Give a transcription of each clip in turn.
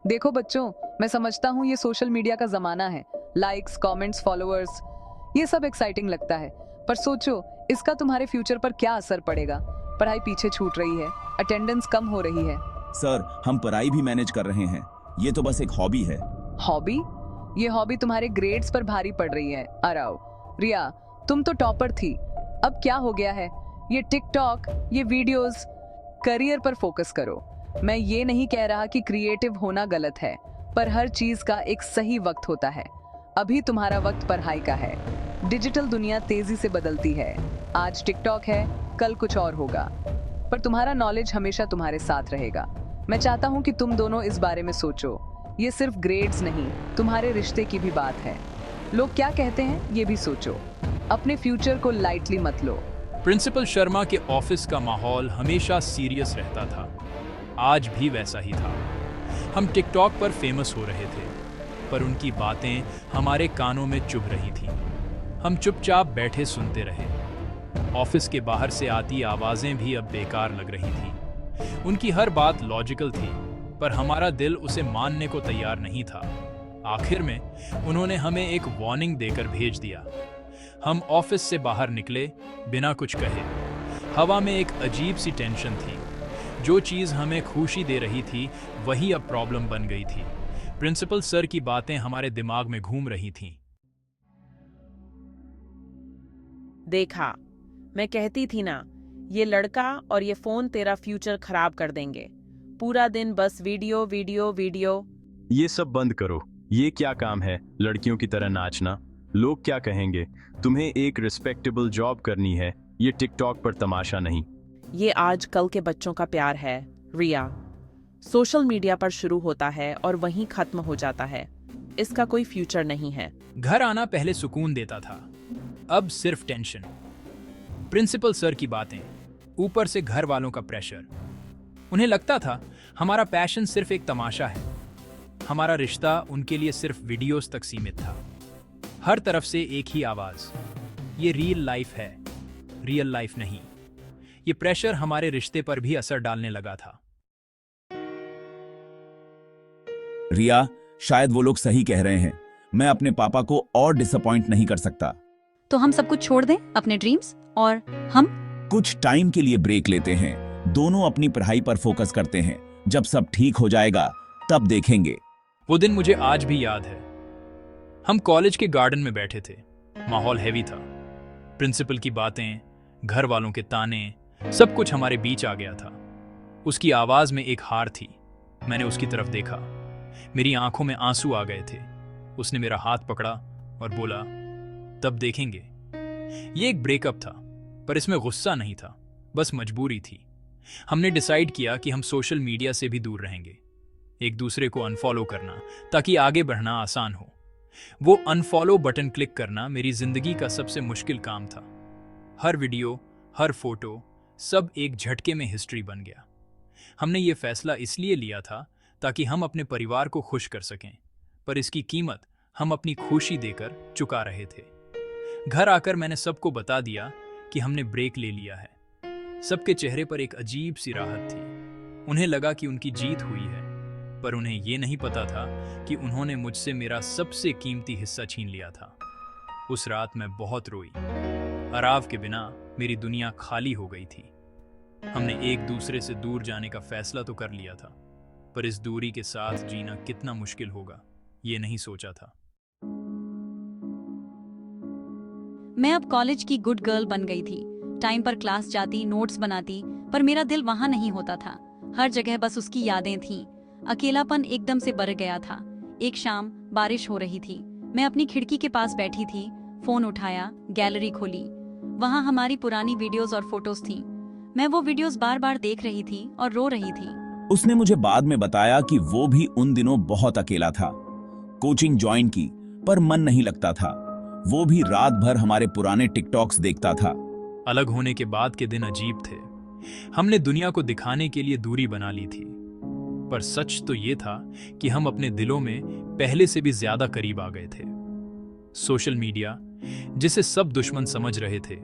देखो बच्चों, मैं समझता हूँ ये सोशल मीडिया का जमाना है। लाइक्स, कमेंट्स, फॉलोअर्स, ये सब एक्साइटिंग लगता है, पर सोचो इसका तुम्हारे फ्यूचर पर क्या असर पड़ेगा। पढ़ाई पीछे छूट रही है, अटेंडेंस कम हो रही है। सर, हम पढ़ाई भी मैनेज कर रहे हैं। ये तो बस एक हॉबी है। हॉबी? ये हॉबी तुम्हारे ग्रेड्स पर भारी पड़ रही है। अराव, रिया, तुम तो टॉपर थी, अब क्या हो गया है? ये टिकटॉक, ये वीडियोस, करियर पर फोकस करो। मैं ये नहीं कह रहा कि क्रिएटिव होना गलत है, पर हर चीज का एक सही वक्त होता है। अभी तुम्हारा वक्त पढ़ाई का है। डिजिटल दुनिया तेजी से बदलती है। आज टिकटॉक है, कल कुछ और होगा, पर तुम्हारा नॉलेज हमेशा तुम्हारे साथ रहेगा। मैं चाहता हूँ कि तुम दोनों इस बारे में सोचो। ये सिर्फ ग्रेड्स नहीं, तुम्हारे रिश्ते की भी बात है। लोग क्या कहते हैं ये भी सोचो। अपने फ्यूचर को लाइटली मत लो। प्रिंसिपल शर्मा के ऑफिस का माहौल हमेशा सीरियस रहता था। आज भी वैसा ही था। हम टिकटॉक पर फेमस हो रहे थे, पर उनकी बातें हमारे कानों में चुभ रही थीं। हम चुपचाप बैठे सुनते रहे। ऑफिस के बाहर से आती आवाजें भी अब बेकार लग रही थीं। उनकी हर बात लॉजिकल थी, पर हमारा दिल उसे मानने को तैयार नहीं था। आखिर में उन्होंने हमें एक वार्निंग देकर भेज दिया। हम ऑफिस से बाहर निकले बिना कुछ कहे। हवा में एक अजीब सी टेंशन थी। जो चीज़ हमें खुशी दे रही थी वही अब प्रॉब्लम बन गई थी। प्रिंसिपल सर की बातें हमारे दिमाग में घूम रही थीं। देखा, मैं कहती थी ना, ये लड़का और ये फोन तेरा फ्यूचर खराब कर देंगे। पूरा दिन बस वीडियो वीडियो वीडियो। ये सब बंद करो। ये क्या काम है लड़कियों की तरह नाचना? लोग क्या कहेंगे? तुम्हें एक रिस्पेक्टेबल जॉब करनी है, ये टिकटॉक पर तमाशा नहीं। ये आज कल के बच्चों का प्यार है, रिया। सोशल मीडिया पर शुरू होता है और वहीं खत्म हो जाता है। इसका कोई फ्यूचर नहीं है। घर आना पहले सुकून देता था, अब सिर्फ टेंशन। प्रिंसिपल सर की बातें, ऊपर से घर वालों का प्रेशर। उन्हें लगता था हमारा पैशन सिर्फ एक तमाशा है। हमारा रिश्ता उनके लिए सिर्फ वीडियोस तक सीमित था। हर तरफ से एक ही आवाज, ये रियल लाइफ है, रियल लाइफ नहीं। ये प्रेशर हमारे रिश्ते पर भी असर डालने लगा था। रिया, शायद वो लोग सही कह रहे हैं। मैं अपने पापा को और डिसअपॉइंट नहीं कर सकता। तो हम सब कुछ छोड़ दें, अपने ड्रीम्स, और हम कुछ टाइम के लिए ब्रेक लेते हैं। दोनों अपनी पढ़ाई पर फोकस करते हैं। जब सब ठीक हो जाएगा तब देखेंगे। वो दिन मुझे आज भी याद है। हम कॉलेज के गार्डन में बैठे थे। माहौल हैवी था। प्रिंसिपल की बातें, घर वालों के ताने, सब कुछ हमारे बीच आ गया था। उसकी आवाज में एक हार थी। मैंने उसकी तरफ देखा। मेरी आंखों में आंसू आ गए थे। उसने मेरा हाथ पकड़ा और बोला, तब देखेंगे। ये एक ब्रेकअप था, पर इसमें गुस्सा नहीं था, बस मजबूरी थी। हमने डिसाइड किया कि हम सोशल मीडिया से भी दूर रहेंगे। एक दूसरे को अनफॉलो करना ताकि आगे बढ़ना आसान हो। वो अनफॉलो बटन क्लिक करना मेरी जिंदगी का सबसे मुश्किल काम था। हर वीडियो, हर फोटो, सब एक झटके में हिस्ट्री बन गया। हमने ये फैसला इसलिए लिया था ताकि हम अपने परिवार को खुश कर सकें, पर इसकी कीमत हम अपनी खुशी देकर चुका रहे थे। घर आकर मैंने सबको बता दिया कि हमने ब्रेक ले लिया है। सबके चेहरे पर एक अजीब सी राहत थी। उन्हें लगा कि उनकी जीत हुई है, पर उन्हें ये नहीं पता था कि उन्होंने मुझसे मेरा सबसे कीमती हिस्सा छीन लिया था। उस रात मैं बहुत रोई। अराव के बिना मेरी दुनिया खाली हो गई थी। हमने एक दूसरे से दूर जाने का फैसला तो कर लिया था, पर इस दूरी के साथ जीना कितना मुश्किल होगा ये नहीं सोचा था। मैं अब कॉलेज की गुड गर्ल बन गई थी। टाइम पर क्लास जाती, नोट्स बनाती, पर मेरा दिल वहां नहीं होता था। हर जगह बस उसकी यादें थीं। अकेलापन एकदम से बढ़ गया था। एक शाम बारिश हो रही थी। मैं अपनी खिड़की के पास बैठी थी, फोन उठाया, गैलरी खोली। वहां हमारी पुरानी वीडियोस और फोटोज थीं। मैं वो वीडियोस बार बार देख रही थी और रो रही थी। उसने मुझे बाद में बताया कि वो भी उन दिनों बहुत अकेला था। कोचिंग ज्वाइन की, पर मन नहीं लगता था। वो भी रात भर हमारे पुराने टिकटॉक्स देखता था। अलग होने के बाद के दिन अजीब थे। हमने दुनिया को दिखाने के लिए दूरी बना ली थी, पर सच तो ये था कि हम अपने दिलों में पहले से भी ज्यादा करीब आ गए थे। सोशल मीडिया, जिसे सब दुश्मन समझ रहे थे,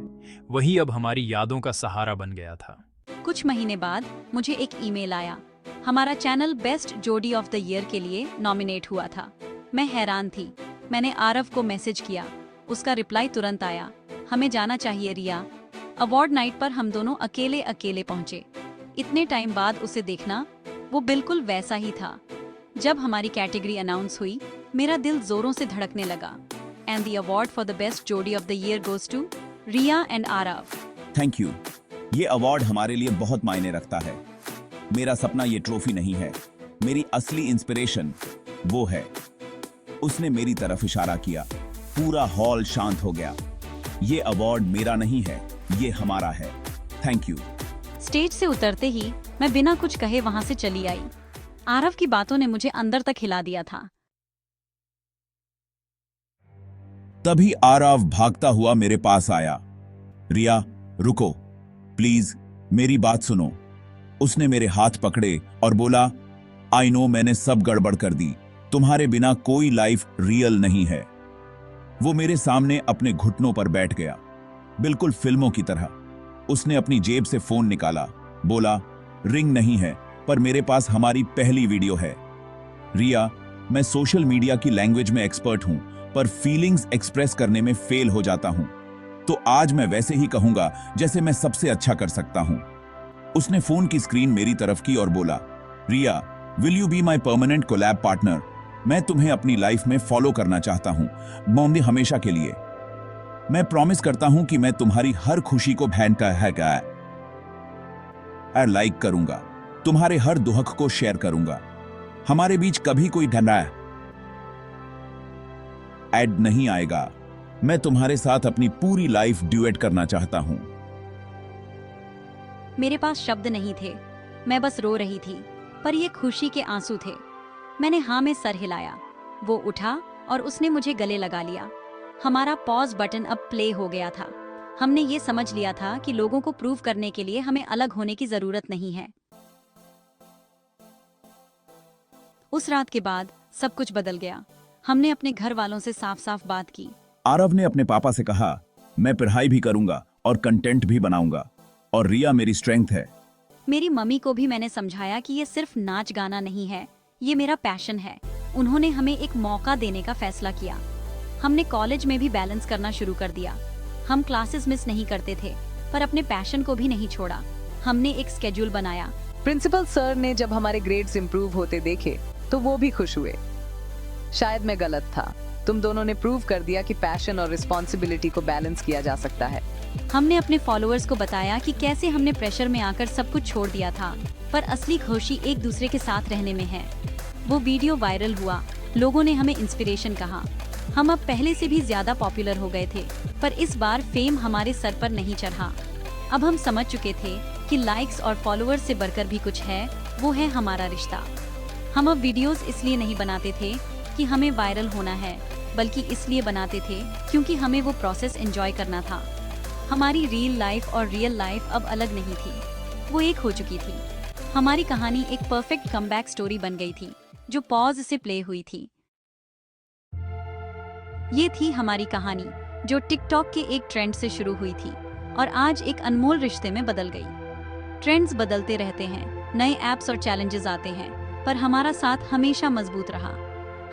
वही अब हमारी यादों का सहारा बन गया था। कुछ महीने बाद मुझे एक ईमेल आया। हमारा channel best jodi of the year के लिए नॉमिनेट हुआ था। मैं हैरान थी। मैंने आरव को मैसेज किया, उसका रिप्लाई तुरंत आया, हमें जाना चाहिए रिया। अवार्ड नाइट पर हम दोनों अकेले अकेले पहुंचे। इतने टाइम बाद उसे देखना, वो बिल्कुल वैसा ही था। जब हमारी कैटेगरी अनाउंस हुई, मेरा दिल जोरों से धड़कने लगा। And the award for the best jodi of the year goes to Riya and Aarav. Thank you. ये अवार्ड हमारे लिए बहुत मायने रखता है। मेरा सपना ये ट्रॉफी नहीं है, मेरी असली इंस्पिरेशन वो है। उसने मेरी तरफ इशारा किया। पूरा हॉल शांत हो गया। ये अवार्ड मेरा नहीं है, ये हमारा है। Thank you. स्टेज से उतरते ही मैं बिना कुछ कहे वहां से चली आई। आरव की बातों ने मुझे अंदर तक हिला दिया था। तभी आरव भागता हुआ मेरे पास आया। रिया, रुको, प्लीज मेरी बात सुनो। उसने मेरे हाथ पकड़े और बोला, आई नो मैंने सब गड़बड़ कर दी। तुम्हारे बिना कोई लाइफ रियल नहीं है। वो मेरे सामने अपने घुटनों पर बैठ गया, बिल्कुल फिल्मों की तरह। उसने अपनी जेब से फोन निकाला, बोला, रिंग नहीं है, पर मेरे पास हमारी पहली वीडियो है। रिया, मैं सोशल मीडिया की लैंग्वेज में एक्सपर्ट हूं, पर फीलिंग्स एक्सप्रेस करने में फेल हो जाता हूं। तो आज मैं वैसे ही कहूंगा जैसे मैं सबसे अच्छा कर सकता हूं। उसने फोन की स्क्रीन मेरी तरफ की और बोला, Riya, will you be my permanent collab partner? मैं तुम्हें अपनी लाइफ में फॉलो करना चाहता हूं, मौंदे हमेशा के लिए। मैं प्रॉमिस करता हूं कि मैं तुम्हारी हर खुशी को बहन का है लाइक करूंगा, तुम्हारे हर दुख को शेयर करूंगा। हमारे बीच कभी कोई ढंडा ऐड नहीं आएगा। मैं तुम्हारे साथ अपनी पूरी लाइफ ड्यूएट करना चाहता हूं। मेरे पास शब्द नहीं थे, मैं बस रो रही थी, पर ये खुशी के आंसू थे। मैंने हाँ में सर हिलाया। वो उठा और उसने मुझे गले लगा लिया। हमारा पॉज बटन अब प्ले हो गया था। हमने ये समझ लिया था कि लोगों को प्रूव करने के लिए हमें अलग होने की जरूरत नहीं है। उस रात के बाद सब कुछ बदल गया। हमने अपने घर वालों से साफ साफ बात की। आरव ने अपने पापा से कहा, मैं पढ़ाई भी करूंगा और कंटेंट भी बनाऊंगा, और रिया मेरी स्ट्रेंथ है। मेरी मम्मी को भी मैंने समझाया कि ये सिर्फ नाच गाना नहीं है, ये मेरा पैशन है। उन्होंने हमें एक मौका देने का फैसला किया। हमने कॉलेज में भी बैलेंस करना शुरू कर दिया। हम क्लासेस मिस नहीं करते थे, पर अपने पैशन को भी नहीं छोड़ा। हमने एक स्केड्यूल बनाया। प्रिंसिपल सर ने जब हमारे ग्रेड्स इंप्रूव होते देखे तो वो भी खुश हुए। शायद मैं गलत था। तुम दोनों ने प्रूव कर दिया कि पैशन और रिस्पॉन्सिबिलिटी को बैलेंस किया जा सकता है। हमने अपने फॉलोअर्स को बताया कि कैसे हमने प्रेशर में आकर सब कुछ छोड़ दिया था, पर असली खुशी एक दूसरे के साथ रहने में है। वो वीडियो वायरल हुआ, लोगों ने हमें इंस्पिरेशन कहा। हम अब पहले से भी ज्यादा पॉपुलर हो गए थे, पर इस बार फेम हमारे सर पर नहीं चढ़ा। अब हम समझ चुके थे कि लाइक्स और फॉलोअर्स से बढ़कर भी कुछ है, वो है हमारा रिश्ता। हम अब वीडियोस इसलिए नहीं बनाते थे कि हमें वायरल होना है, बल्कि इसलिए बनाते थे क्योंकि हमें वो प्रोसेस एंजॉय करना था। हमारी रियल लाइफ और रियल लाइफ अब अलग नहीं थी, वो एक हो चुकी थी। हमारी कहानी एक परफेक्ट कमबैक स्टोरी बन गई थी, जो पॉज से प्ले हुई थी। ये थी हमारी कहानी, जो टिकटॉक के एक ट्रेंड से शुरू हुई थी और आज एक अनमोल रिश्ते में बदल गई। ट्रेंड्स बदलते रहते हैं, नए ऐप्स और चैलेंजेस आते हैं, पर हमारा साथ हमेशा मजबूत रहा।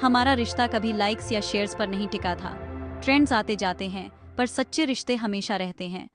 हमारा रिश्ता कभी लाइक्स या शेयर्स पर नहीं टिका था। ट्रेंड्स आते जाते हैं, पर सच्चे रिश्ते हमेशा रहते हैं।